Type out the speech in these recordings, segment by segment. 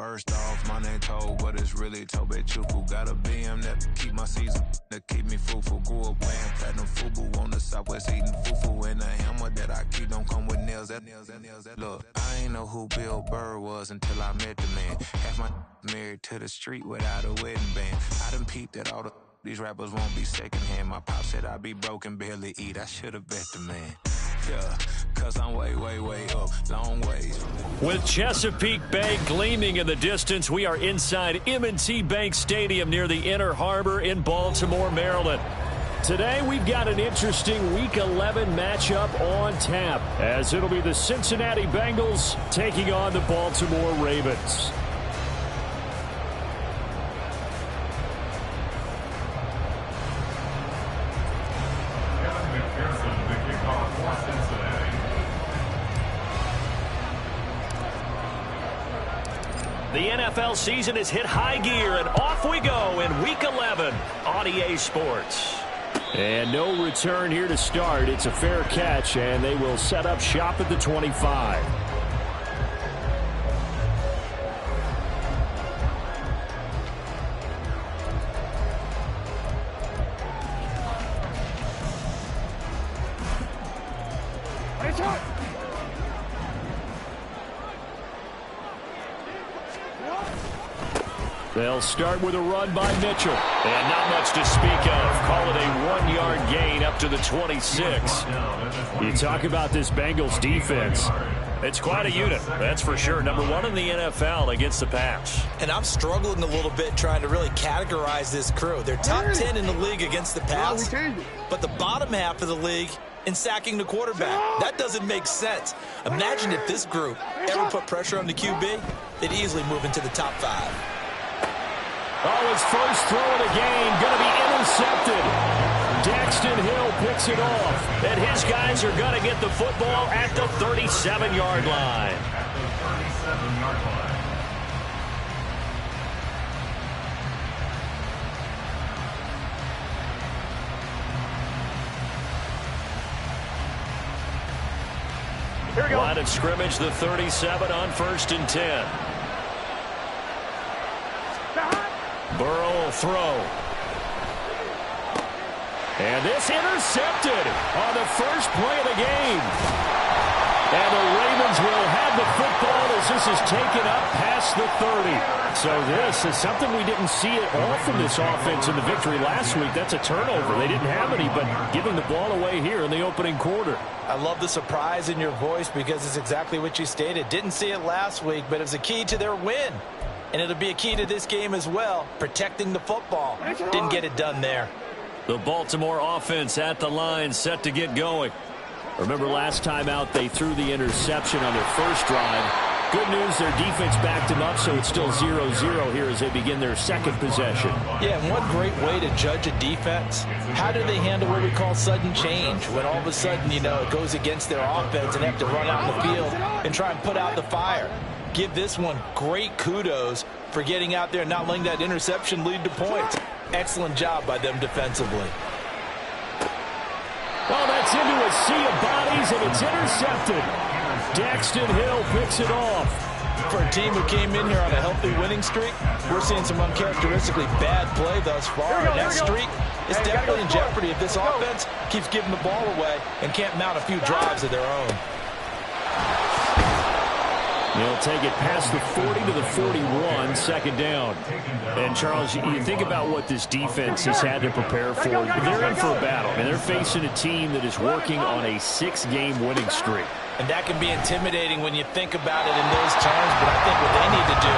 First off, my name Toe, but it's really Tobe Chuku. Got a BM that keep my season, that keep me fruitful. Grew up playing platinum fubu on the southwest eating fufu. And the hammer that I keep don't come with nails. Look, I ain't know who Bill Burr was until I met the man. Half my married to the street without a wedding band. I done peeped at all these rappers won't be secondhand. My pop said I'd be broken, barely eat. I should've bet the man. Yeah, cause I'm way, way, way up, long ways. With Chesapeake Bay gleaming in the distance, we are inside M&T Bank Stadium near the Inner Harbor in Baltimore, Maryland. Today, we've got an interesting Week 11 matchup on tap, as it'll be the Cincinnati Bengals taking on the Baltimore Ravens. The NFL season has hit high gear, and off we go in Week 11 on EA Sports. And no return here to start. It's a fair catch, and they will set up shop at the 25. They'll start with a run by Mitchell. And not much to speak of. Call it a 1-yard gain up to the 26. You talk about this Bengals defense. It's quite a unit, that's for sure. Number 1 in the NFL against the pass. And I'm struggling a little bit trying to really categorize this crew. They're top 10 in the league against the pass, but the bottom half of the league in sacking the quarterback. That doesn't make sense. Imagine if this group ever put pressure on the QB, they'd easily move into the top 5. Oh, his first throw of the game going to be intercepted. Daxton Hill picks it off. And his guys are going to get the football at the 37-yard line. Here we go. Line of scrimmage, the 37 on 1st and 10. Burrow will throw. And this intercepted on the first play of the game. And the Ravens will have the football as this is taken up past the 30. So this is something we didn't see at all from this offense in the victory last week. That's a turnover. They didn't have any, but giving the ball away here in the opening quarter. I love the surprise in your voice because it's exactly what you stated. Didn't see it last week, but it was a key to their win. And it'll be a key to this game as well, protecting the football. Didn't get it done there. The Baltimore offense at the line, set to get going. Remember last time out, they threw the interception on their first drive. Good news, their defense backed them up, so it's still 0-0 here as they begin their second possession. Yeah, and what great way to judge a defense. How do they handle what we call sudden change? When all of a sudden, it goes against their offense and have to run out in the field and try and put out the fire. Give this one great kudos for getting out there and not letting that interception lead to points. Excellent job by them defensively. Well, that's into a sea of bodies, and it's intercepted. Daxton Hill picks it off. For a team who came in here on a healthy winning streak, we're seeing some uncharacteristically bad play thus far. And that streak is definitely in jeopardy if this offense keeps giving the ball away and can't mount a few drives of their own. They'll take it past the 40 to the 41, second down. And, Charles, you think about what this defense has had to prepare for. They're in for a battle, and they're facing a team that is working on a 6-game winning streak. And that can be intimidating when you think about it in those terms, but I think what they need to do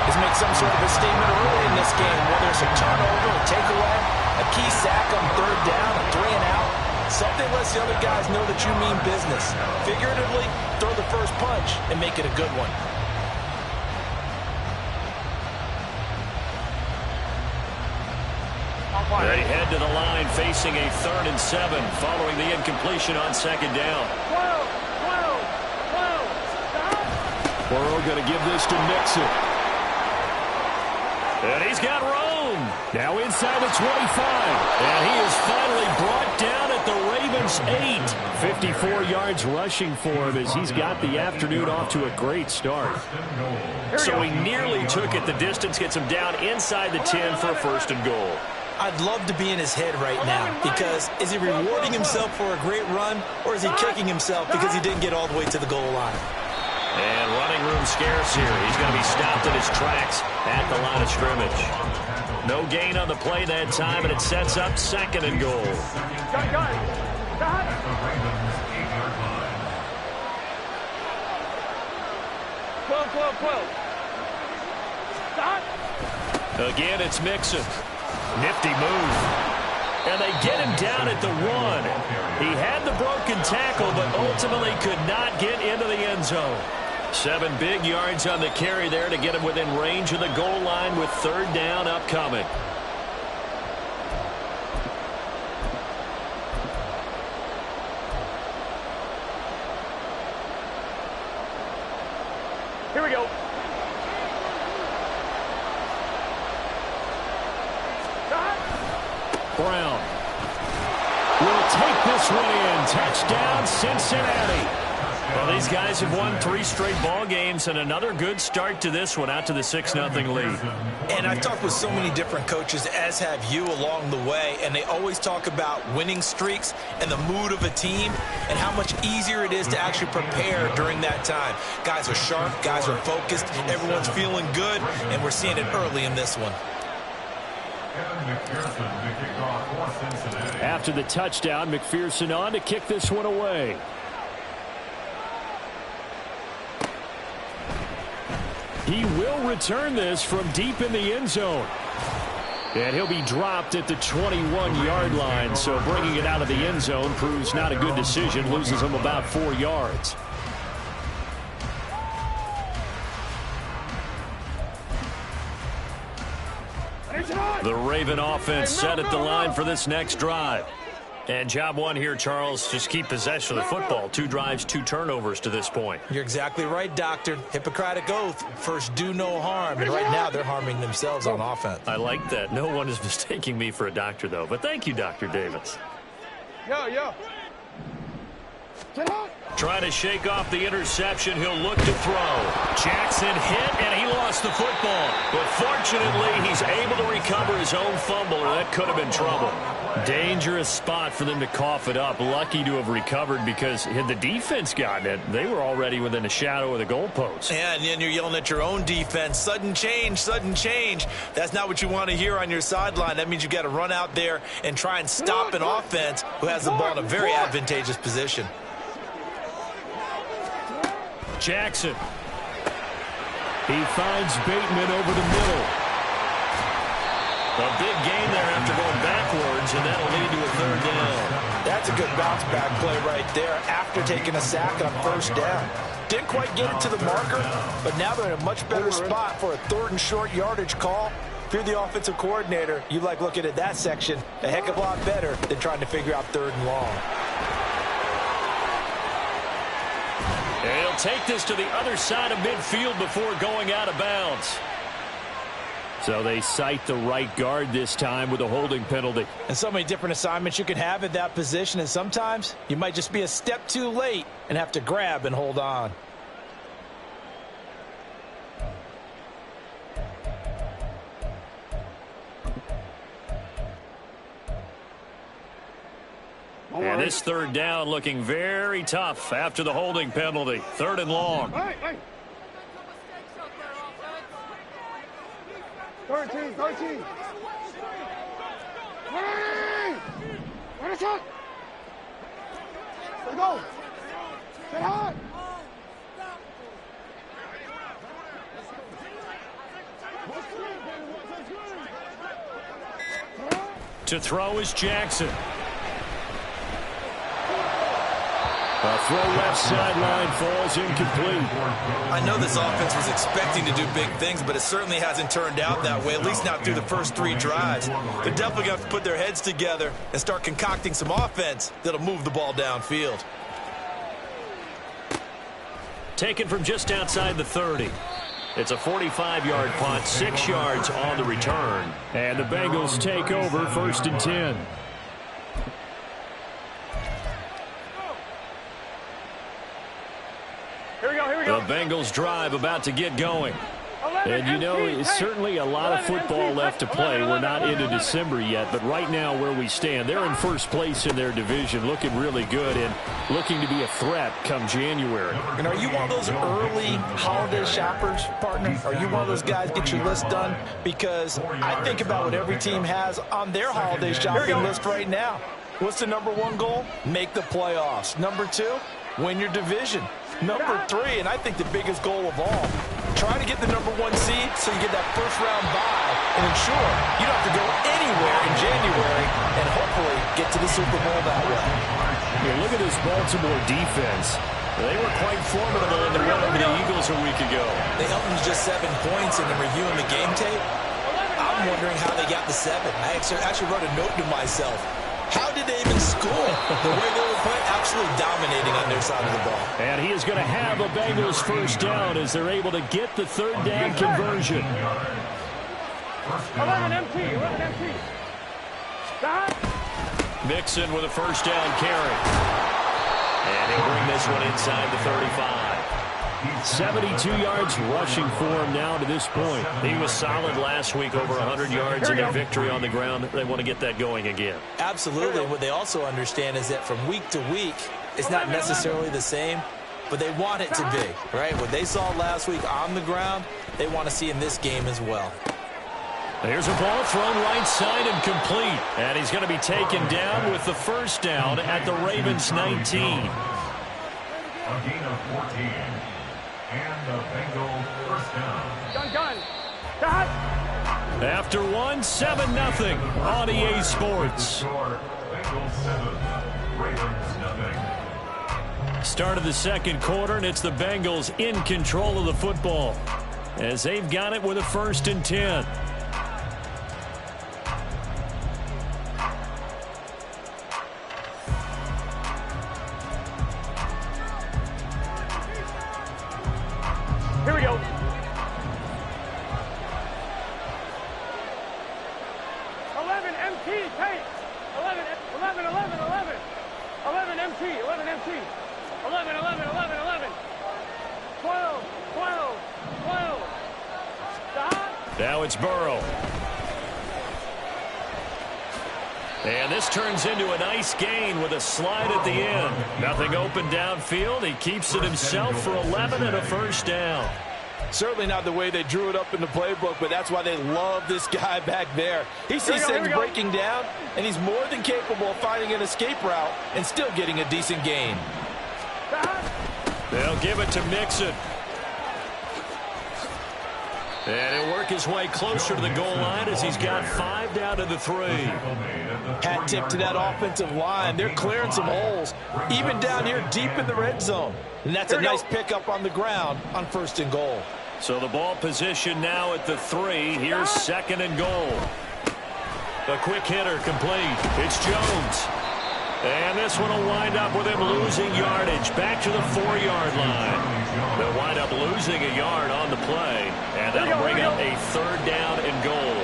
is make some sort of a statement early in this game, whether it's a turnover, a takeaway, a key sack on 3rd down, a 3-and-out. Something lets the other guys know that you mean business. Figuratively, throw the first punch and make it a good one. They head to the line facing a 3rd and 7 following the incompletion on 2nd down. Burrow going to give this to Mixon. And he's got room. Boom! Now inside the 25. And he is finally brought down at the Ravens' 8. 54 yards rushing for him as he's got the afternoon off to a great start. So he nearly took it the distance, gets him down inside the 10 for a 1st and goal. I'd love to be in his head right now because is he rewarding himself for a great run or is he kicking himself because he didn't get all the way to the goal line? And running room scarce here. He's going to be stopped in his tracks at the line of scrimmage. No gain on the play that time, and it sets up 2nd and goal. Again, it's Mixon. Nifty move. And they get him down at the 1. He had the broken tackle, but ultimately could not get into the end zone. 7 big yards on the carry there to get him within range of the goal line with 3rd down upcoming. Here we go. Brown will take this one in. Touchdown, Cincinnati. Well, these guys have won 3 straight ball games and another good start to this one out to the 6-0 lead. And I've talked with so many different coaches, as have you, along the way, and they always talk about winning streaks and the mood of a team and how much easier it is to actually prepare during that time. Guys are sharp, guys are focused, everyone's feeling good, and we're seeing it early in this one. After the touchdown, McPherson on to kick this one away. He will return this from deep in the end zone. And he'll be dropped at the 21-yard line, so bringing it out of the end zone proves not a good decision, loses him about 4 yards. The Raven offense set at the line for this next drive. And job one here, Charles, just keep possession of the football. 2 drives, 2 turnovers to this point. You're exactly right, Doctor. Hippocratic oath. First, do no harm. And right now, they're harming themselves on offense. I like that. No one is mistaking me for a doctor, though. But thank you, Dr. Davis. Yo. Trying to shake off the interception. He'll look to throw. Jackson hit, and he lost the football. But fortunately, he's able to recover his own fumble, or that could have been trouble. Dangerous spot for them to cough it up. Lucky to have recovered because had the defense gotten it, they were already within a shadow of the goalpost. And then you're yelling at your own defense. Sudden change, sudden change. That's not what you want to hear on your sideline. That means you've got to run out there and try and stop an offense who has the ball in a very advantageous position. Jackson. He finds Bateman over the middle. A big gain there after going backwards, and that'll lead to a 3rd down. That's a good bounce back play right there after taking a sack on 1st down. Didn't quite get it to the marker, but now they're in a much better spot for a 3rd and short yardage call. If you're the offensive coordinator, you like looking at that section a heck of a lot better than trying to figure out 3rd and long. And he'll take this to the other side of midfield before going out of bounds. So they cite the right guard this time with a holding penalty. And so many different assignments you can have at that position, and sometimes you might just be a step too late and have to grab and hold on. And this 3rd down looking very tough after the holding penalty. 3rd and long. Hey. 13. Hey! Run a shot! Let's go! Get hot! To throw is Jackson. A throw left sideline falls incomplete. I know this offense was expecting to do big things, but it certainly hasn't turned out that way, at least not through the first 3 drives. They're definitely going to have to put their heads together and start concocting some offense that'll move the ball downfield. Taken from just outside the 30. It's a 45-yard punt, 6 yards on the return. And the Bengals take over 1st and 10. Here we go. The Bengals drive about to get going. And you know, it's certainly a lot of football left to play. We're not into December yet, but right now where we stand, they're in first place in their division, looking really good and looking to be a threat come January. And are you one of those early holiday shoppers, partner? Are you one of those guys get your list done? Because I think about what every team has on their holiday shopping list right now. What's the #1 goal? Make the playoffs. #2, win your division. #3, and I think the biggest goal of all, try to get the #1 seed so you get that first-round bye and ensure you don't have to go anywhere in January and hopefully get to the Super Bowl that way. Yeah, look at this Baltimore defense. They were quite formidable in the win over the Eagles a week ago. They held them to just 7 points, and in reviewing the game tape, I'm wondering how they got the 7. I actually wrote a note to myself. How did they even score? The way they were playing, absolutely dominating on their side of the ball. And he is going to have a Bengals first down as they're able to get the 3rd down conversion. 11 MT. Stop. Mixon with a first down carry. And he'll bring this one inside the 35. 72 yards rushing for him now to this point. He was solid last week, over 100 yards in their victory on the ground. They want to get that going again. Absolutely. What they also understand is that from week to week, it's not necessarily the same, but they want it to be, right? What they saw last week on the ground, they want to see in this game as well. Here's a ball thrown right side and complete. And he's going to be taken down with the first down at the Ravens 19. A gain of 14. And the Bengals first down. Done. Stop. After 7-0 on EA Sports. Bengals 7, Ravens 0. Start of the second quarter, and it's the Bengals in control of the football as they've got it with a 1st and 10. Here we go. 11 MT, take. 11 MT. 11. 12. Stop. Now it's Burrow. And this turns into a nice gain with a slide at the end. Nothing open downfield. He keeps it himself for 11 and a first down. Certainly not the way they drew it up in the playbook, but that's why they love this guy back there. He sees things breaking down, and he's more than capable of finding an escape route and still getting a decent gain. They'll give it to Mixon. And he'll work his way closer to the goal line as he's got 5 down to the 3. Hat tip to that offensive line. They're clearing some holes, even down here deep in the red zone. And that's a nice pickup on the ground on 1st and goal. So the ball position now at the 3. Here's 2nd and goal. A quick hitter complete. It's Jones. And this one will wind up with him losing yardage. Back to the 4-yard line. They'll wind up losing a yard on the play. And that'll bring up a 3rd down and goal.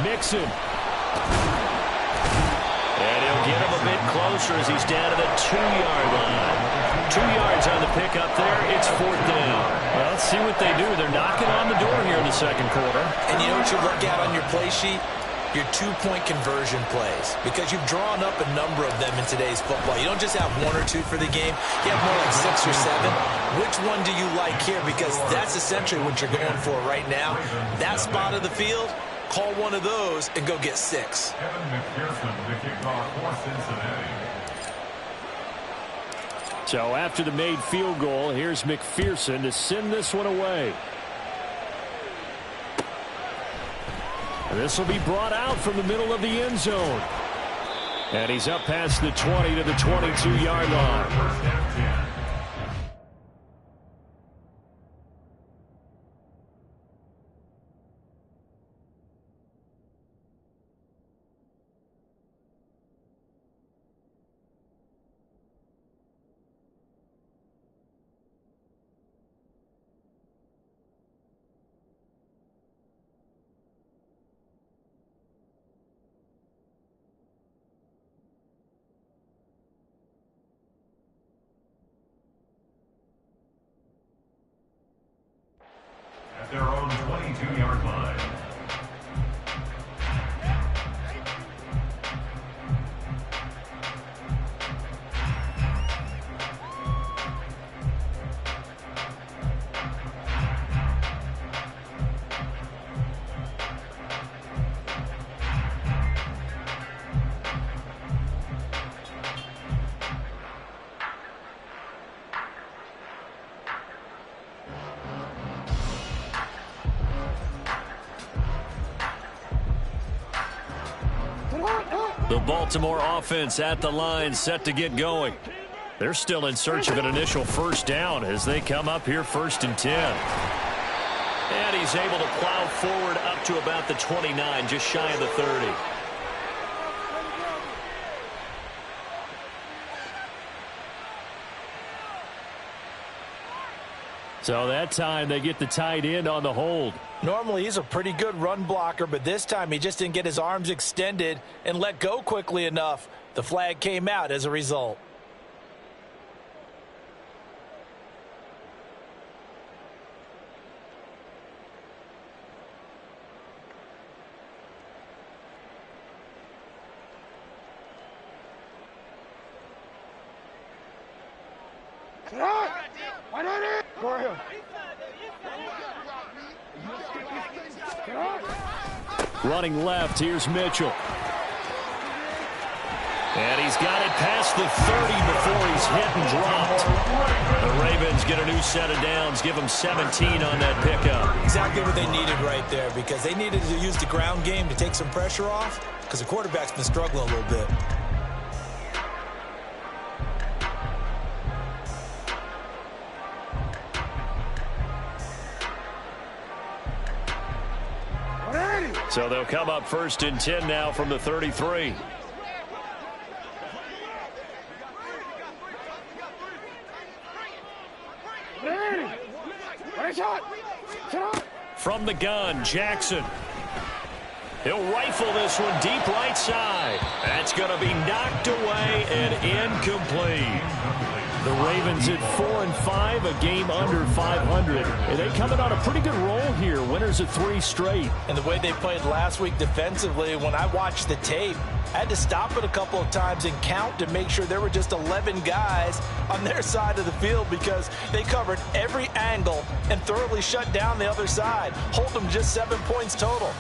Mixon. And he'll get him a bit closer as he's down to the 2-yard line. 2 yards on the pickup there. It's 4th down. Well, let's see what they do. They're knocking on the door here in the second quarter. And you know what you look at on your play sheet? Your 2-point conversion plays, because you've drawn up a number of them in today's football. You don't just have 1 or 2 for the game. You have more like 6 or 7. Which one do you like here? Because that's essentially what you're going for right now. That spot of the field, call one of those and go get 6. Kevin McPherson, the kickoff for Cincinnati. So after the made field goal, here's McPherson to send this one away. This will be brought out from the middle of the end zone. And he's up past the 20 to the 22-yard line. 22-yard line. The Baltimore offense at the line, set to get going. They're still in search of an initial first down as they come up here 1st and 10. And he's able to plow forward up to about the 29, just shy of the 30. So that time they get the tight end on the hold. Normally he's a pretty good run blocker, but this time he just didn't get his arms extended and let go quickly enough. The flag came out as a result. Running left, here's Mitchell. And he's got it past the 30 before he's hit and dropped. The Ravens get a new set of downs, give them 17 on that pickup. Exactly what they needed right there, because they needed to use the ground game to take some pressure off, because the quarterback's been struggling a little bit. So they'll come up 1st and 10 now from the 33. From the gun, Jackson. He'll rifle this one deep right side. That's going to be knocked away and incomplete. The Ravens at 4-5, a game under 500. And they coming on a pretty good roll here. Winners of 3 straight. And the way they played last week defensively, when I watched the tape, I had to stop it a couple of times and count to make sure there were just 11 guys on their side of the field, because they covered every angle and thoroughly shut down the other side. Hold them just 7 points total.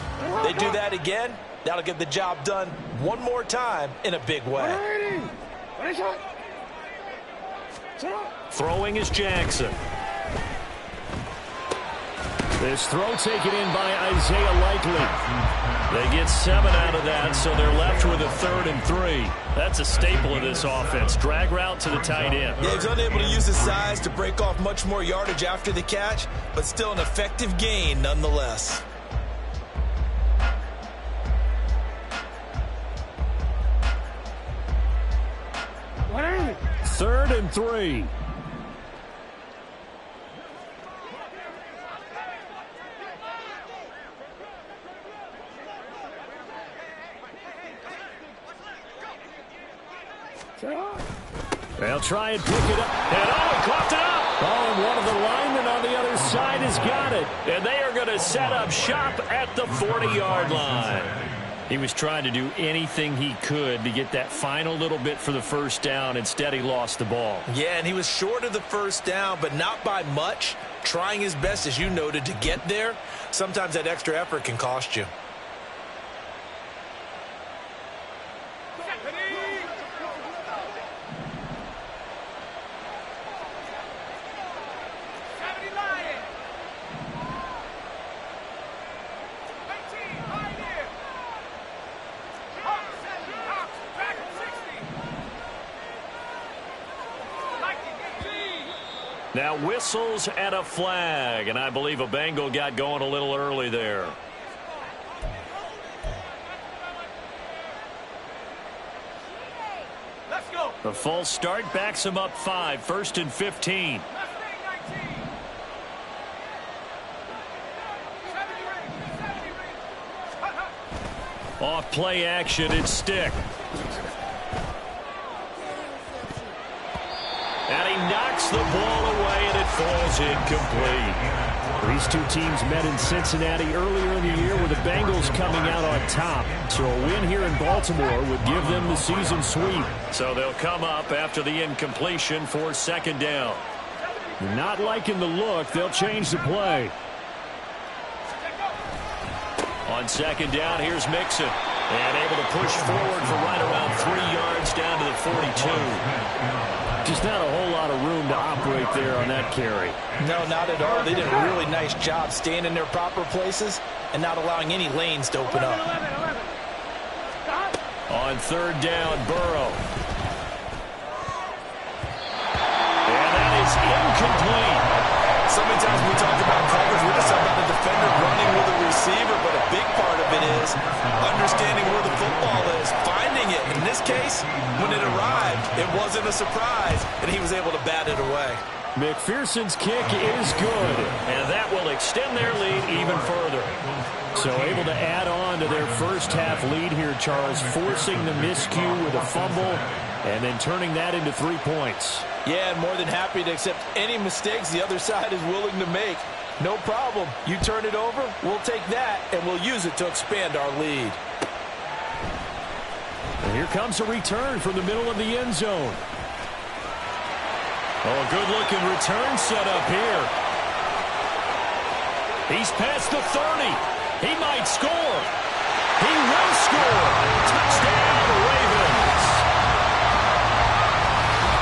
They do that again, that'll get the job done one more time in a big way. Throwing is Jackson. This throw taken in by Isaiah Likely. They get 7 out of that, so they're left with a 3rd and 3. That's a staple of this offense. Drag route to the tight end. Yeah, he's unable to use his size to break off much more yardage after the catch, but still an effective gain nonetheless. Third and 3. They'll try and pick it up. And he caught it up. Oh, and one of the linemen on the other side has got it. And they are going to set up shop at the 40-yard line. He was trying to do anything he could to get that final little bit for the first down. Instead, he lost the ball. Yeah, and he was short of the first down, but not by much. Trying his best, as you noted, to get there. Sometimes that extra effort can cost you. Now whistles and a flag, and I believe a Bengal got going a little early there. Let's go. The false start backs him up 5, 1st and 15. Off play action, it's Stick. And he knocks backs the ball away, and it falls incomplete. These two teams met in Cincinnati earlier in the year with the Bengals coming out on top. So a win here in Baltimore would give them the season sweep. So they'll come up after the incompletion for second down. Not liking the look, they'll change the play. On second down, here's Mixon. And able to push forward for right around 3 yards down to the 42. Just not a whole lot of room to operate there on that carry. No, not at all. They did a really nice job staying in their proper places and not allowing any lanes to open up. On third down, Burrow. And that is incomplete. So many times we talk about coverage, we're just talking about the defender running with a receiver, but a big part of it is understanding where the football is, finding it. In this case, when it arrived, it wasn't a surprise, and he was able to bat it away. McPherson's kick is good, and that will extend their lead even further. So able to add on to their first half lead here, Charles, forcing the miscue with a fumble and then turning that into 3 points. Yeah, and more than happy to accept any mistakes the other side is willing to make. No problem. You turn it over, we'll take that, and we'll use it to expand our lead. And here comes a return from the middle of the end zone. Oh, a good-looking return set up here. He's past the 30. He might score. He will score. Touchdown, Ravens.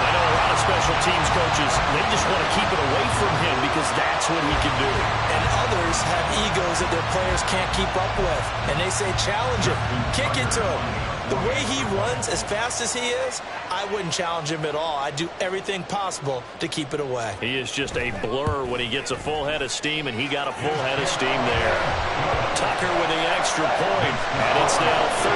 I know a lot of special teams coaches, they just want to keep it away from him because that's what he can do. And others have egos that their players can't keep up with. And they say, challenge him. Kick it to him. The way he runs as fast as he is, I wouldn't challenge him at all. I'd do everything possible to keep it away. He is just a blur when he gets a full head of steam, and he got a full head of steam there. Tucker with the extra point, and it's now 13-7.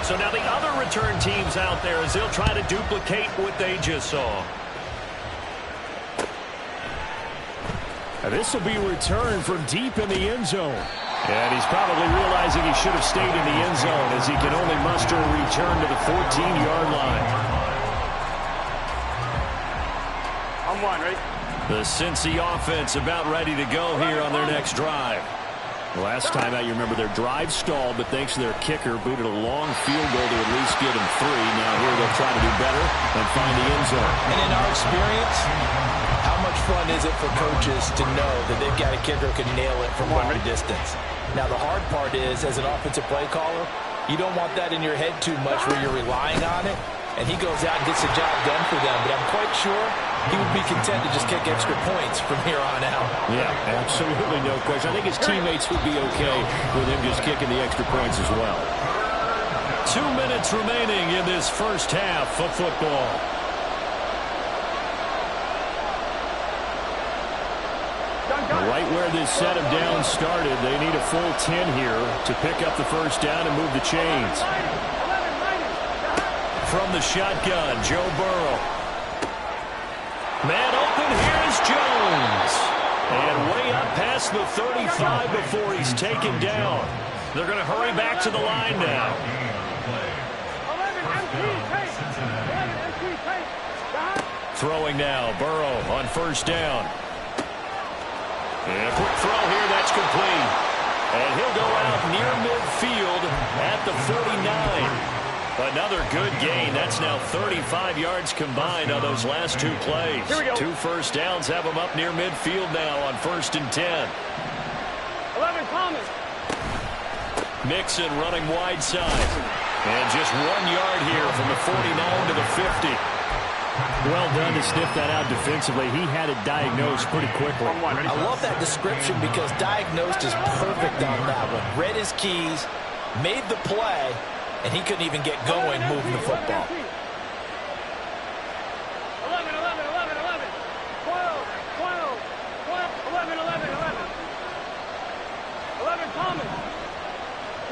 So now the other return teams out there as they'll try to duplicate what they just saw. This will be returned from deep in the end zone. And he's probably realizing he should have stayed in the end zone as he can only muster a return to the 14-yard line. I'm one, right? The Cincy offense about ready to go here on their next drive. Last time out, you remember their drive stalled, but thanks to their kicker, booted a long field goal to at least get him 3. Now here they'll try to do better and find the end zone. And in our experience, how much fun is it for coaches to know that they've got a kicker who can nail it from long distance? Now, the hard part is, as an offensive play caller, you don't want that in your head too much where you're relying on it, and he goes out and gets the job done for them. But I'm quite sure he would be content to just kick extra points from here on out. Yeah, absolutely no question. I think his teammates would be okay with him just kicking the extra points as well. 2 minutes remaining in this first half of football. Right where this set of downs started, they need a full 10 here to pick up the first down and move the chains. From the shotgun, Joe Burrow. Man open, here's Jones. And way up past the 35 before he's taken down. They're going to hurry back to the line now. 11 MT tape. Throwing now, Burrow on first down. And a quick throw here, that's complete. And he'll go out near midfield at the 49. Another good gain. That's now 35 yards combined on those last 2 plays. 2 first downs have him up near midfield now on 1st and 10. 11 Thomas. Mixon running wide side. And just 1 yard here from the 49 to the 50. Well done to sniff that out defensively. He had it diagnosed pretty quickly. I love that description because diagnosed is perfect on that one. Read his keys, made the play, and he couldn't even get going moving the football. 11, 11, 11, 11. 12, 12, 12, 11, 11, 11. 11 Thomas.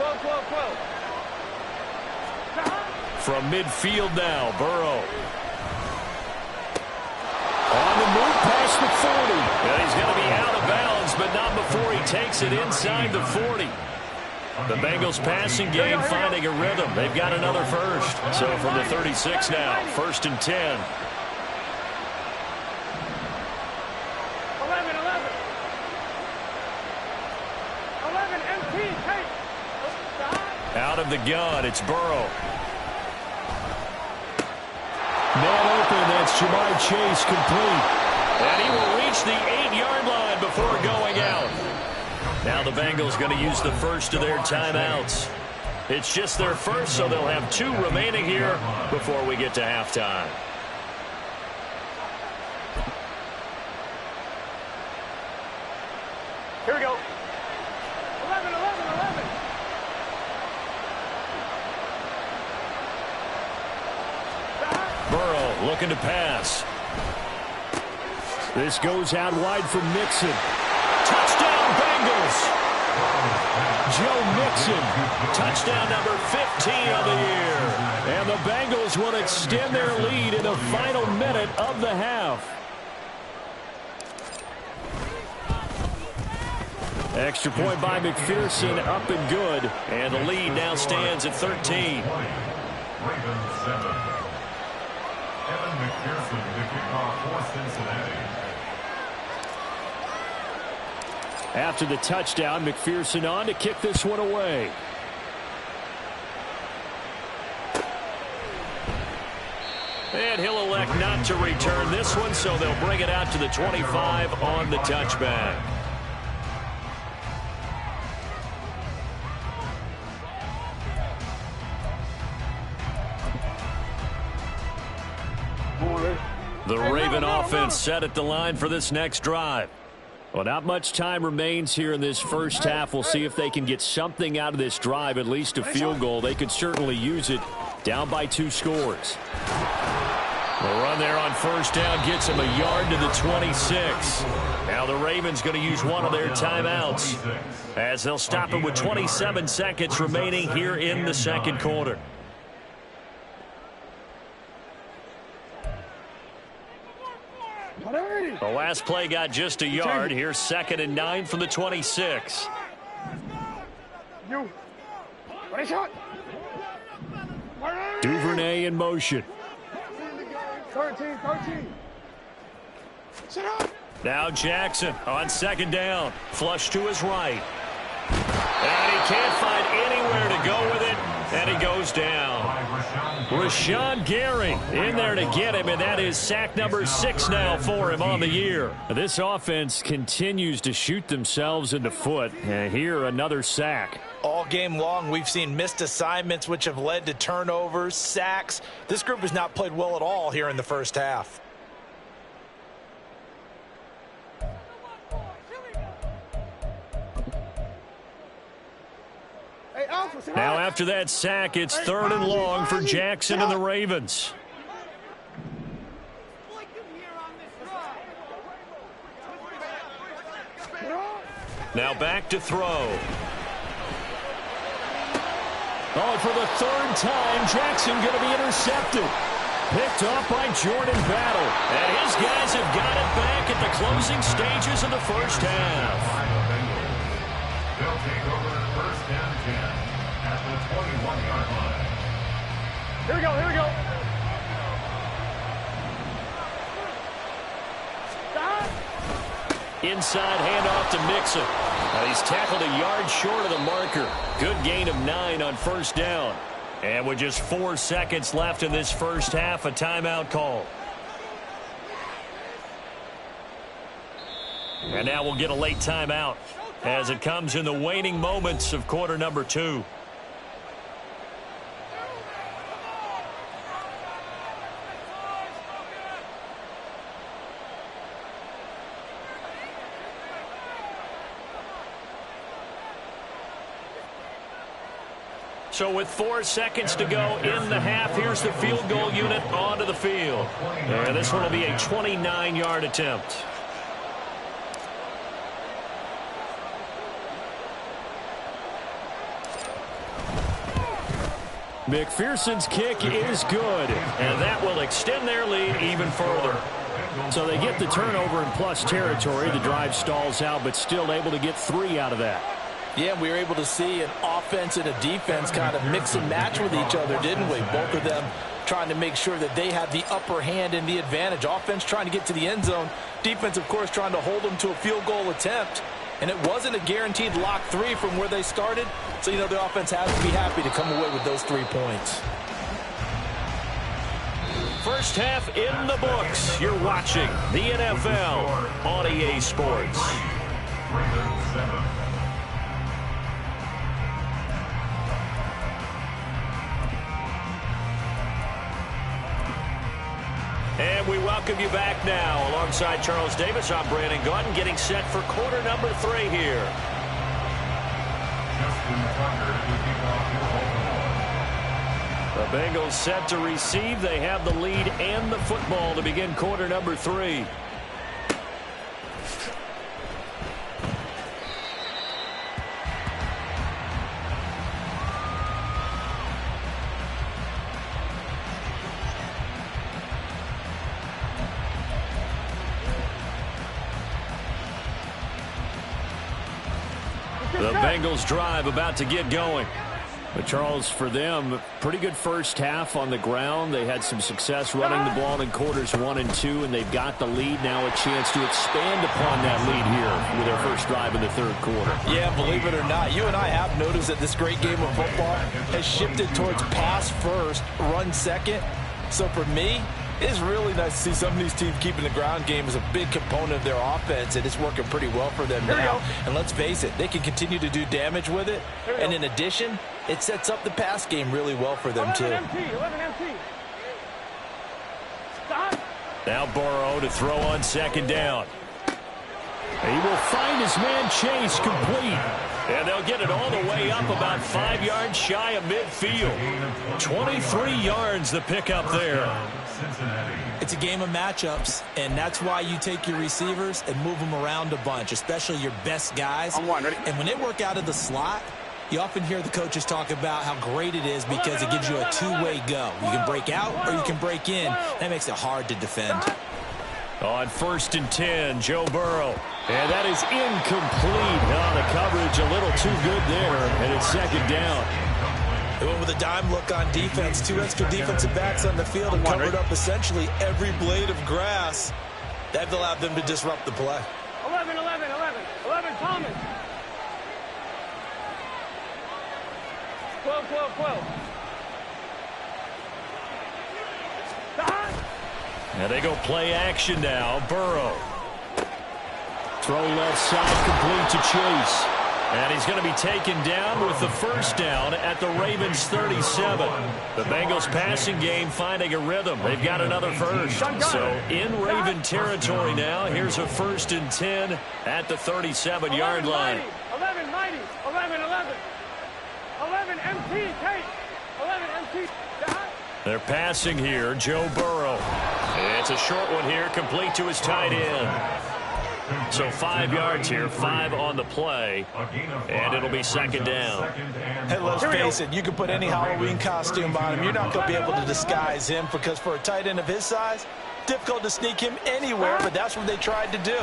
12, 12, 12. From midfield now, Burrow. On the move past the 40. And he's going to be out of bounds, but not before he takes it inside the 40. The Bengals passing game finding a rhythm. They've got another first. So from the 36 now, 1st and 10. 11, 11. 11, MT, take. Out of the gun, it's Burrow. Man open, that's Jamar Chase complete. And he will reach the 8-yard line before going out. Now the Bengals going to use the first of their timeouts. It's just their first, so they'll have 2 remaining here before we get to halftime. Here we go. 11, 11, 11. Burrow looking to pass. This goes out wide for Mixon. Touchdown, Bengals. Joe Mixon, touchdown number 15 of the year. And the Bengals will extend their lead in the final minute of the half. Extra point by McPherson, up and good. And the lead now stands at 13. Ravens 7. Evan McPherson to kick off for Cincinnati. After the touchdown, McPherson on to kick this one away. And he'll elect not to return this one, so they'll bring it out to the 25 on the touchback. The Raven offense set at the line for this next drive. Well, not much time remains here in this first half. We'll see if they can get something out of this drive, at least a field goal. They could certainly use it, down by 2 scores. The run there on first down gets him a yard to the 26. Now the Ravens going to use one of their timeouts, as they'll stop it with 27 seconds remaining here in the second quarter. The last play got just a yard. Here's 2nd and 9 from the 26. Duvernay in motion. 13. Now Jackson on 2nd down. Flush to his right. And he can't find anywhere to go with it. And he goes down. Rashawn Gary in there to get him, and that is sack number 6 now for him on the year. This offense continues to shoot themselves in the foot. And here, another sack. All game long, we've seen missed assignments, which have led to turnovers, sacks. This group has not played well at all here in the first half. Now after that sack, it's 3rd and long for Jackson and the Ravens. Now back to throw. Oh, for the 3rd time, Jackson going to be intercepted. Picked off by Jordan Battle. And his guys have got it back at the closing stages of the first half. They'll take over 1st and 10 at the 21-yard line. Here we go. Inside handoff to Mixon. Now he's tackled a yard short of the marker. Good gain of 9 on first down. And with just 4 seconds left in this first half, a timeout call. And now we'll get a late timeout as it comes in the waning moments of quarter number 2. So with 4 seconds to go in the half, here's the field goal unit onto the field. And this one will be a 29-yard attempt. McPherson's kick is good, and that will extend their lead even further. So they get the turnover in plus territory. The drive stalls out, but still able to get 3 out of that. Yeah, we were able to see an offense and a defense kind of mix and match with each other, didn't we? Both of them trying to make sure that they have the upper hand and the advantage. Offense trying to get to the end zone. Defense, of course, trying to hold them to a field goal attempt. And it wasn't a guaranteed lock 3 from where they started. So, the offense has to be happy to come away with those 3 points. First half in the books. You're watching the NFL on EA Sports. And we welcome you back now. Alongside Charles Davis, I'm Brandon Gaudin, getting set for quarter number 3 here. The Bengals set to receive. They have the lead and the football to begin quarter number 3. The Bengals drive about to get going. But, Charles, for them, pretty good first half on the ground. They had some success running the ball in quarters 1 and 2, and they've got the lead now, a chance to expand upon that lead here with their first drive in the third quarter. Yeah, believe it or not, you and I have noticed that this great game of football has shifted towards pass first, run second. So for me, it's really nice to see some of these teams keeping the ground game as a big component of their offense, and it's working pretty well for them now. And let's face it, they can continue to do damage with it. And in addition, it sets up the pass game really well for them, too. 11 MT. Stop. Now Burrow to throw on second down. He will find his man Chase complete. And they'll get it all the way up about 5 yards shy of midfield. 23 yards the pickup there. It's a game of matchups, and that's why you take your receivers and move them around a bunch, especially your best guys. On one, ready? And when they work out of the slot, you often hear the coaches talk about how great it is because it gives you a two-way go. You can break out or you can break in. That makes it hard to defend. On 1st and 10, Joe Burrow. And that is incomplete. The coverage a little too good there, and it's second down. They went with a dime look on defense. 2 extra defensive backs on the field and covered up essentially every blade of grass. That allowed them to disrupt the play. 11 Thomas. 12. Stop. And they go play action now. Burrow. Throw left side complete to Chase. And he's going to be taken down with the first down at the Ravens 37. The Bengals passing game finding a rhythm. They've got another first. So in Raven territory now. Here's a 1st and 10 at the 37-yard line. 11 Mighty. 11 MT. Take. 11 MT. Stop. They're passing here. Joe Burrow. It's a short one here, complete to his tight end. So 5 yards here, 5 on the play, and it'll be second down. Hey, let's face it, you can put any Halloween costume on him. You're not going to be able to disguise him because for a tight end of his size, difficult to sneak him anywhere, but that's what they tried to do.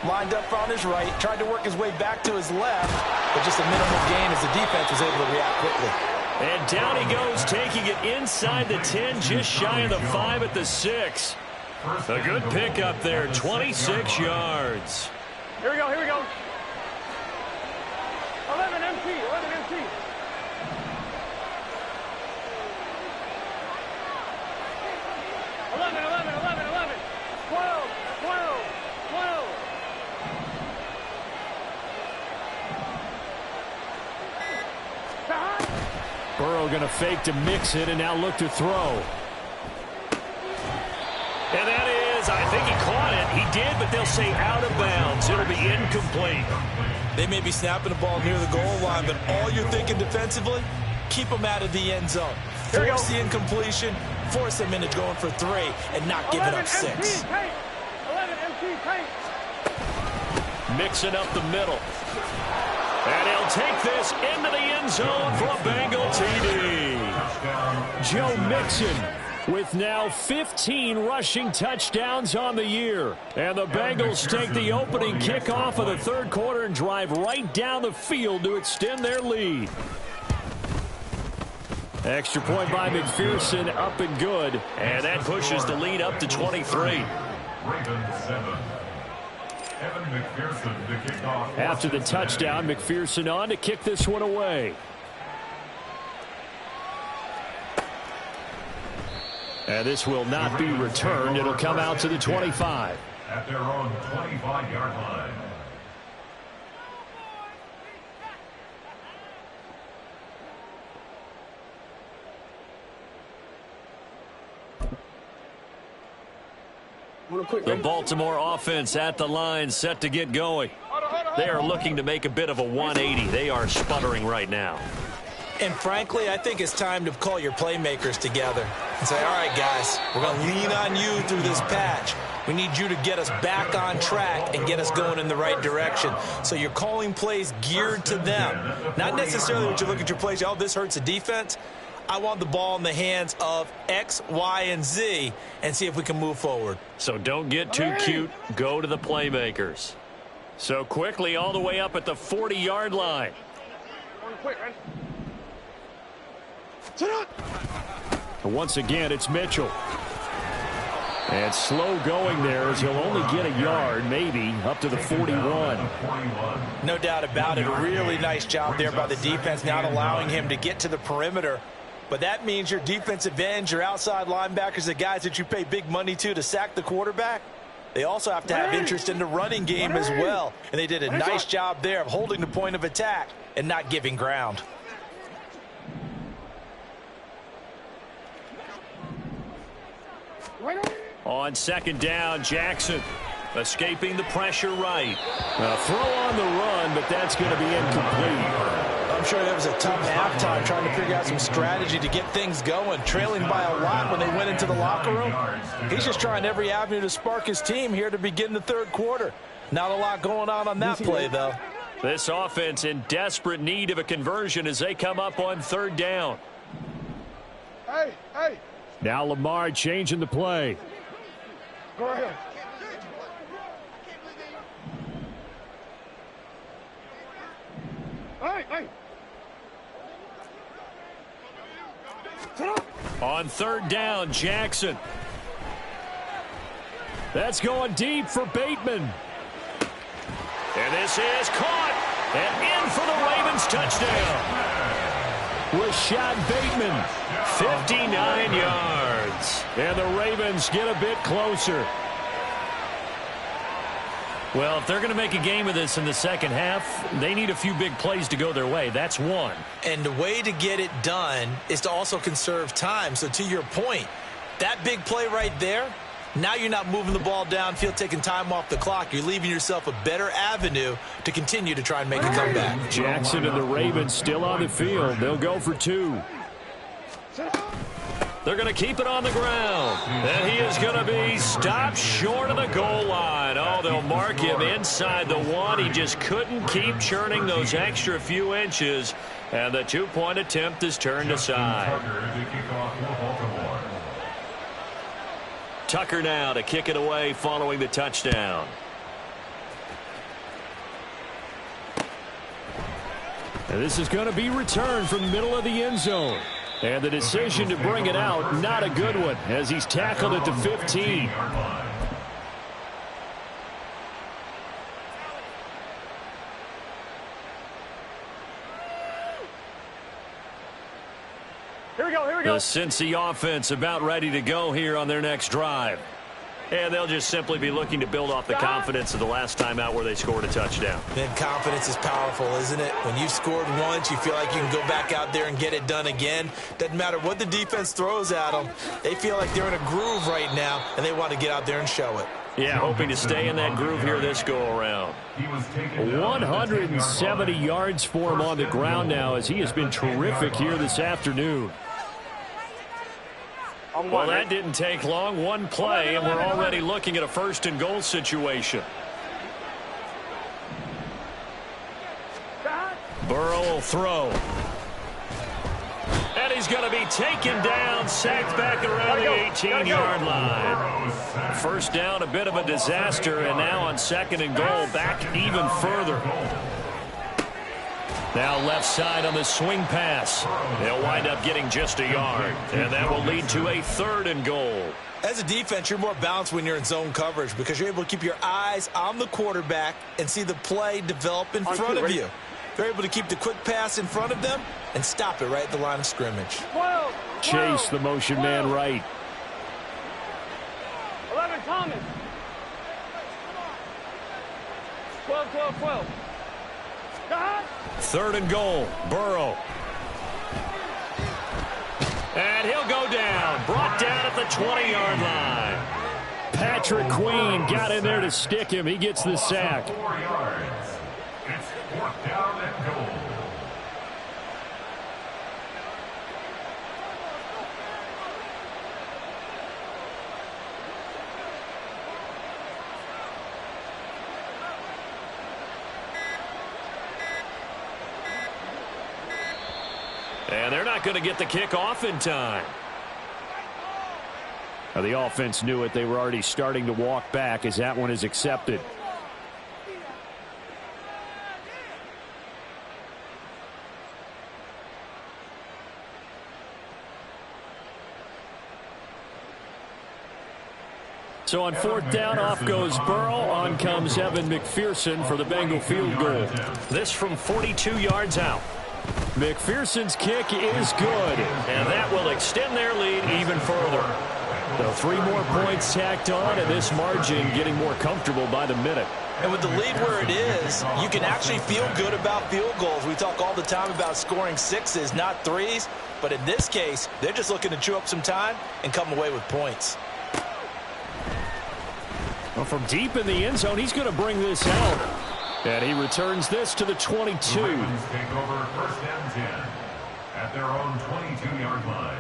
Lined up on his right, tried to work his way back to his left, but just a minimal gain as the defense was able to react quickly. And down he goes, taking it inside the 10, just shy of the 5 at the 6. A good pickup there, 26 yards. Here we go. 11 MT. 11. 12. Stop. Burrow going to fake to mix it and now look to throw. And that is, I think he caught it. He did, but they'll say out of bounds. It'll be incomplete. They may be snapping the ball near the goal line, but all you're thinking defensively, keep them out of the end zone. Force the incompletion, force them into going for 3, and not giving up 6. 11 MT. Mixing up the middle. And he'll take this into the end zone for a Bengal TD. Joe Mixon with now 15 rushing touchdowns on the year. And the Bengals take the opening kickoff of the third quarter and drive right down the field to extend their lead. Extra point by McPherson, up and good. And that pushes the lead up to 23. After the touchdown, McPherson on to kick this one away. And this will not be returned. It'll come out to the 25. At their own 25-yard line. The Baltimore offense at the line, set to get going. They are looking to make a bit of a 180. They are sputtering right now. And frankly, I think it's time to call your playmakers together and say, all right, guys, we're going to lean on you through this patch. We need you to get us back on track and get us going in the right direction. So you're calling plays geared to them. Not necessarily when you look at your plays, oh, this hurts the defense. I want the ball in the hands of X, Y, and Z and see if we can move forward. So don't get too cute. Go to the playmakers. So quickly all the way up at the 40-yard line. Once again, it's Mitchell. And slow going there as he'll only get a yard, maybe, up to the 41. No doubt about it. A really nice job there by the defense, not allowing him to get to the perimeter. But that means your defensive ends, your outside linebackers, the guys that you pay big money to sack the quarterback, they also have to have interest in the running game as well. And they did a nice job there of holding the point of attack and not giving ground. On second down, Jackson escaping the pressure right. A throw on the run, but that's going to be incomplete. I'm sure there was a tough halftime trying to figure out some strategy to get things going. Trailing by a lot when they went into the locker room. He's just trying every avenue to spark his team here to begin the third quarter. Not a lot going on that play, though. This offense in desperate need of a conversion as they come up on third down. Hey. Now Lamar changing the play. Go ahead. Hey. On third down, Jackson. That's going deep for Bateman. And this is caught. And in for the Ravens touchdown. Rashad Bateman. 59 yards. And the Ravens get a bit closer. Well, if they're going to make a game of this in the second half, they need a few big plays to go their way. That's one. And the way to get it done is to also conserve time. So to your point, that big play right there, now you're not moving the ball downfield, taking time off the clock. You're leaving yourself a better avenue to continue to try and make a comeback. Jackson and the Ravens still on the field. They'll go for two. They're going to keep it on the ground. And he is going to be stopped short of the goal line. Oh, they'll mark him inside the one. He just couldn't keep churning those extra few inches. And the two-point attempt is turned aside. Tucker now to kick it away following the touchdown. And this is going to be returned from the middle of the end zone. And the decision to bring it out, not a good one, as he's tackled at the 15. Here we go. The Cincy offense about ready to go here on their next drive. And they'll just simply be looking to build off the confidence of the last time out where they scored a touchdown. Then confidence is powerful, isn't it? When you've scored once, you feel like you can go back out there and get it done again. Doesn't matter what the defense throws at them. They feel like they're in a groove right now, and they want to get out there and show it. Yeah, hoping to stay in that groove here this go-around. 170 yards for him on the ground now as he has been terrific here this afternoon. Well, that didn't take long. One play, and we're already looking at a first-and-goal situation. Burrow will throw. And he's he's going to be taken down, sacked back around the 18-yard line. First down, a bit of a disaster, and now on 2nd and goal, back even further. Now left side on the swing pass. They'll wind up getting just a yard, and that will lead to a 3rd and goal. As a defense, you're more balanced when you're in zone coverage because you're able to keep your eyes on the quarterback and see the play develop in front of you. They're able to keep the quick pass in front of them and stop it right at the line of scrimmage. Chase, the motion man right. 11, Thomas. 12. 3rd and goal, Burrow. And he'll go down, brought down at the 20-yard line. Patrick Queen got in there to stick him. He gets the sack. 4 yards. It's 4th down and goal. And they're not going to get the kick off in time. Now, the offense knew it. They were already starting to walk back as that one is accepted. So on 4th down, off goes Burrow. On comes Evan McPherson for the Bengal field goal. This from 42 yards out. McPherson's kick is good, and that will extend their lead even further. So 3 more points tacked on, and this margin getting more comfortable by the minute. And with the lead where it is, you can actually feel good about field goals. We talk all the time about scoring 6s, not 3s. But in this case, they're just looking to chew up some time and come away with points. Well, from deep in the end zone, he's going to bring this out. And he returns this to the 22. The Ravens take over 1st and 10 at their own 22-yard line.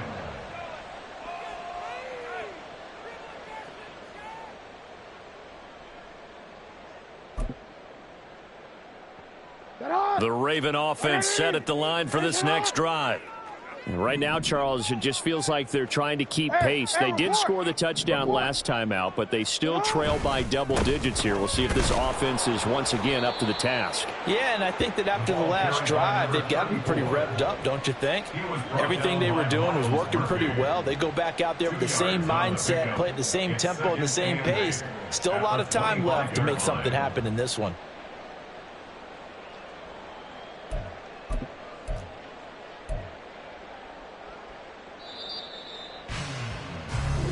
The Raven offense set at the line for this next drive. Right now, Charles, it just feels like they're trying to keep pace. They did score the touchdown last time out, but they still trail by double digits here. We'll see if this offense is once again up to the task. Yeah, and I think that after the last drive, they've got to be pretty revved up, don't you think? Everything they were doing was working pretty well. They go back out there with the same mindset, play at the same tempo and the same pace. Still a lot of time left to make something happen in this one.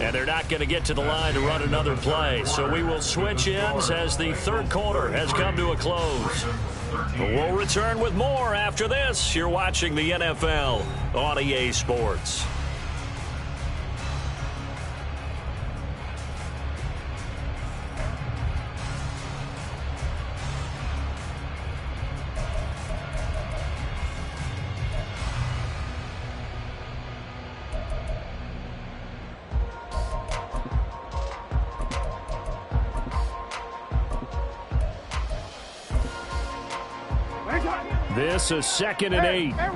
And they're not going to get to the line to run another play. So we will switch ends as the 3rd quarter has come to a close. We'll return with more after this. You're watching the NFL on EA Sports. This is 2nd and 8. Hey,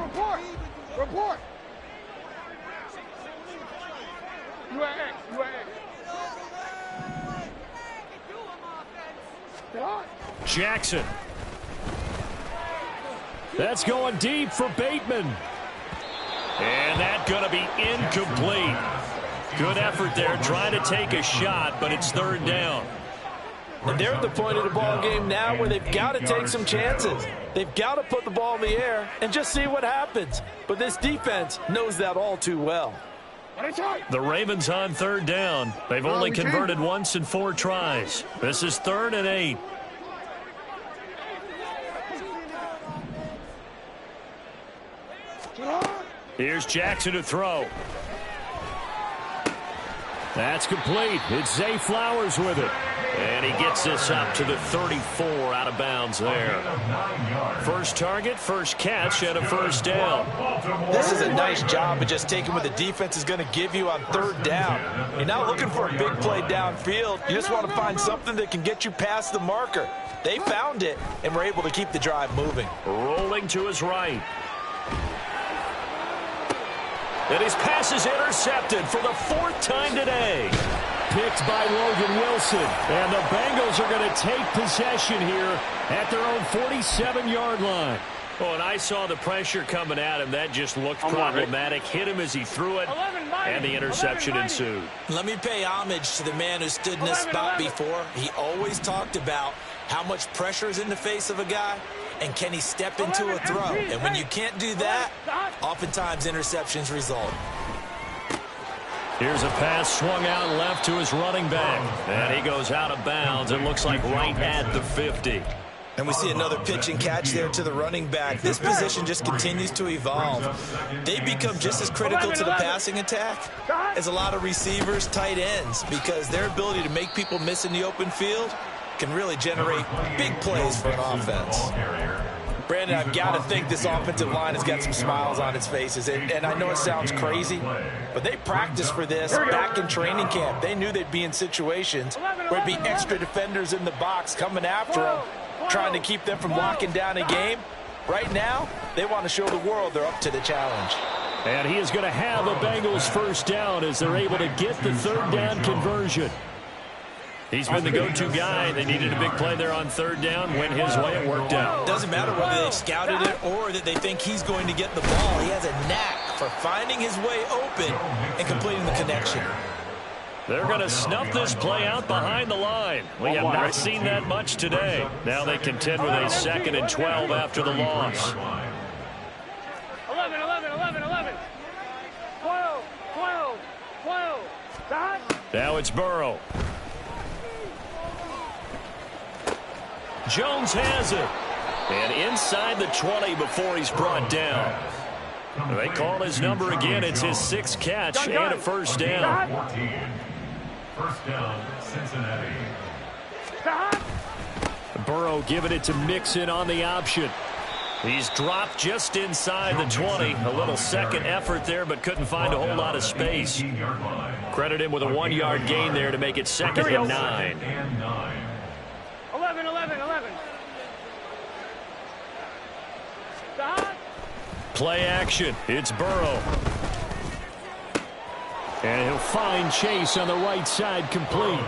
report. You at X. Jackson. That's going deep for Bateman. And that's going to be incomplete. Good effort there, trying to take a shot, but it's 3rd down. And they're at the point of the ball game now where they've got to take some chances. They've got to put the ball in the air and just see what happens. But this defense knows that all too well. The Ravens on 3rd down. They've only converted once in 4 tries. This is 3rd and 8. Here's Jackson to throw. That's complete. It's Zay Flowers with it. And he gets this up to the 34 out of bounds there. First target, first catch, and a 1st down. This is a nice job of just taking what the defense is going to give you on 3rd down. You're not looking for a big play downfield. You just want to find something that can get you past the marker. They found it and were able to keep the drive moving. Rolling to his right. And his pass is intercepted for the 4th time today. Picked by Logan Wilson. And the Bengals are going to take possession here at their own 47-yard line. Oh, and I saw the pressure coming at him. That just looked problematic. Hit him as he threw it, and the interception ensued. Let me pay homage to the man who stood in this spot before. He always talked about how much pressure is in the face of a guy, and can he step into a throw. And when you can't do that, oftentimes interceptions result. Here's a pass swung out left to his running back. And he goes out of bounds. It looks like right at the 50. And we see another pitch and catch there to the running back. This position just continues to evolve. They become just as critical to the passing attack as a lot of receivers, tight ends, because their ability to make people miss in the open field can really generate big plays for an offense. Brandon, I've got to think this offensive line has got some smiles on its faces. And I know it sounds crazy, but they practiced for this back in training camp. They knew they'd be in situations where there'd be extra defenders in the box coming after them, trying to keep them from locking down a game. Right now, they want to show the world they're up to the challenge. And he is going to have a Bengals first down as they're able to get the 3rd down conversion. He's been the go-to guy. They needed a big play there on 3rd down. Went his way. It worked out. Doesn't matter whether they've scouted it or that they think he's going to get the ball. He has a knack for finding his way open and completing the connection. They're going to snuff this play out behind the line. We have not seen that much today. Now they contend with a 2nd and 12 after the loss. 11, 11, 11, 11. 12, 12, 12. Now it's Burrow. Jones has it. And inside the 20 before he's brought down. They call his number again. It's his 6th catch and a first down. 14. First down, Cincinnati. Burrow giving it to Mixon on the option. He's dropped just inside the 20. A little second effort there, but couldn't find a whole lot of space. Credit him with a 1-yard gain there to make it 2nd and 9. 11, 11, 11. Play action. It's Burrow. And he'll find Chase on the right side complete.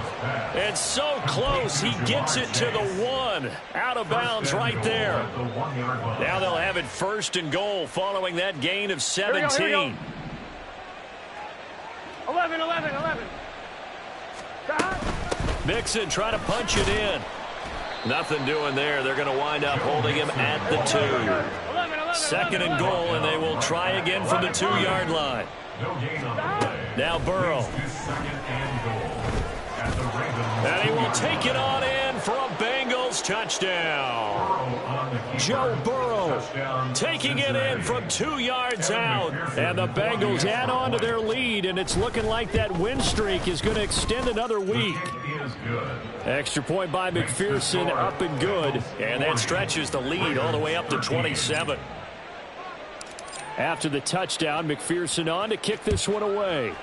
And so close, he gets it to the 1. Out of bounds right there. Now they'll have it 1st and goal following that gain of 17. Here we go. 11, 11, 11. Mixon trying to punch it in. Nothing doing there. They're going to wind up holding him at the 2. 2nd and goal, and they will try again from the 2-yard line. Now Burrow. And he will take it on in for a Bengals touchdown. Joe Burrow taking it in from 2 yards out. And the Bengals add on to their lead, and it's looking like that win streak is going to extend another week. Extra point by McPherson, up and good. And that stretches the lead all the way up to 27. After the touchdown, McPherson on to kick this one away.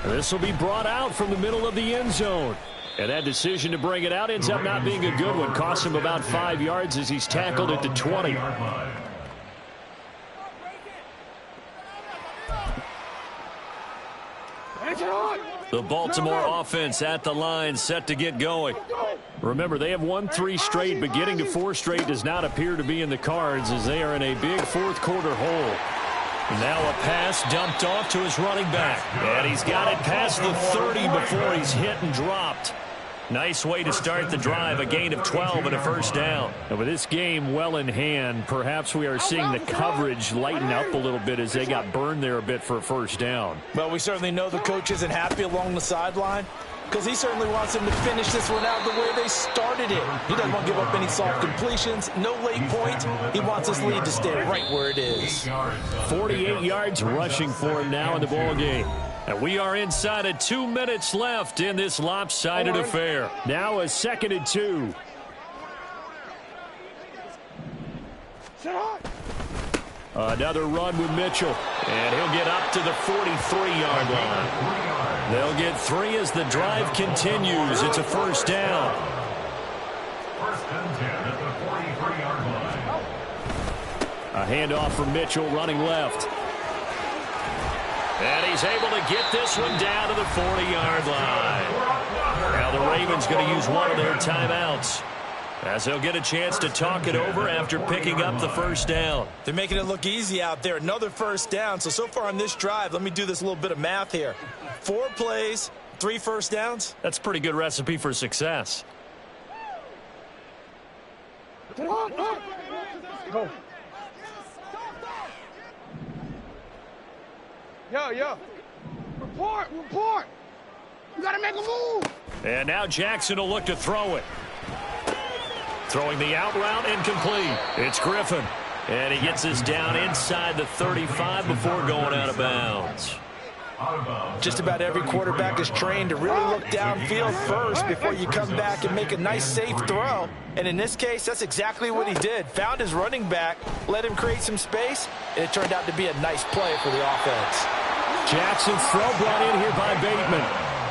This will be brought out from the middle of the end zone. And that decision to bring it out ends up not being a good one. Costs him about 5 yards as he's tackled at the 20. The Baltimore offense at the line, set to get going. Remember, they have won 3 straight, but getting to 4 straight does not appear to be in the cards as they are in a big 4th quarter hole. Now a pass dumped off to his running back. And he's got it past the 30 before he's hit and dropped. Nice way to start the drive, a gain of 12 and a first down. And with this game well in hand, perhaps we are seeing the coverage lighten up a little bit as they got burned there a bit for a first down. Well, we certainly know the coach isn't happy along the sideline because he certainly wants them to finish this one out the way they started it. He doesn't want to give up any soft completions, no late points. He wants his lead to stay right where it is. 48 yards rushing for him now in the ball game. And we are inside of 2 minutes left in this lopsided affair. Now a 2nd and 2. Another run with Mitchell. And he'll get up to the 43-yard line. They'll get 3 as the drive continues. It's a first down. First and 10 at the 43-yard line. A handoff from Mitchell running left. And he's able to get this one down to the 40-yard line. Now the Ravens going to use one of their timeouts, as they'll get a chance to talk it over after picking up the first down. They're making it look easy out there. Another first down. So far on this drive, let me do this little bit of math here. 4 plays, 3 first downs. That's a pretty good recipe for success. Go. Yo. Report. You got to make a move. And now Jackson will look to throw it. Throwing the out route, incomplete. It's Griffin. And he gets us down inside the 35 before going out of bounds. Just about every quarterback is trained to really look downfield first before you come back and make a nice, safe throw. And in this case, that's exactly what he did. Found his running back, let him create some space, and it turned out to be a nice play for the offense. Jackson's throw brought in here by Bateman.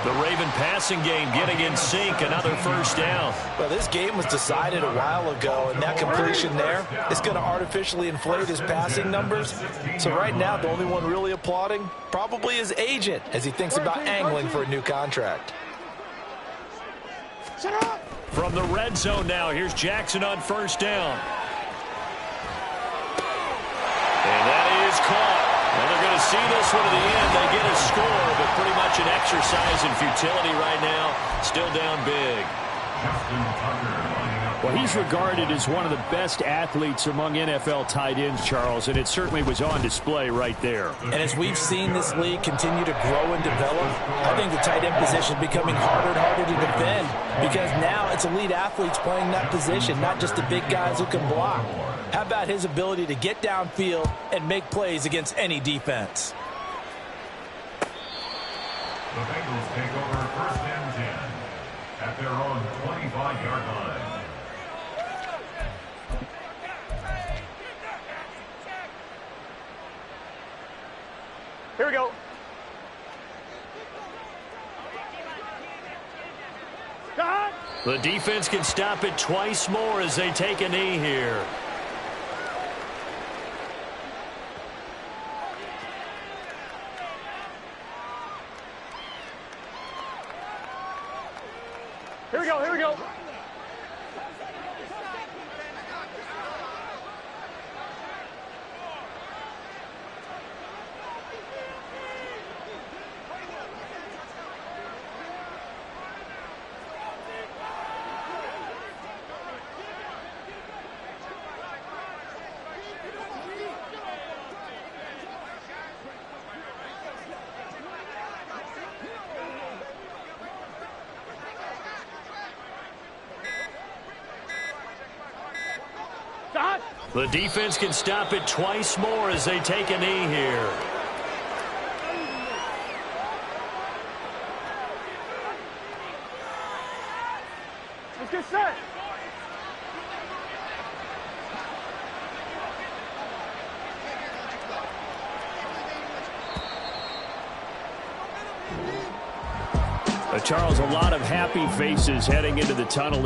The Raven passing game getting in sync, another first down. Well, this game was decided a while ago, and that completion there is going to artificially inflate his passing numbers. So right now, the only one really applauding probably his agent as he thinks about angling for a new contract. From the red zone now, here's Jackson on first down. And that is caught. Well, they're going to see this one to the end. They get a score, but pretty much an exercise in futility right now. Still down big. Well, he's regarded as one of the best athletes among NFL tight ends, Charles, and it certainly was on display right there. And as we've seen this league continue to grow and develop, I think the tight end position is becoming harder and harder to defend because now it's elite athletes playing that position, not just the big guys who can block. How about his ability to get downfield and make plays against any defense? The Bengals take over 1st and 10 at their own 25-yard line. Here we go. The defense can stop it twice more as they take a knee here. Here we go. The defense can stop it twice more as they take a knee here. Let's get set. Charles, a lot of happy faces heading into the tunnel as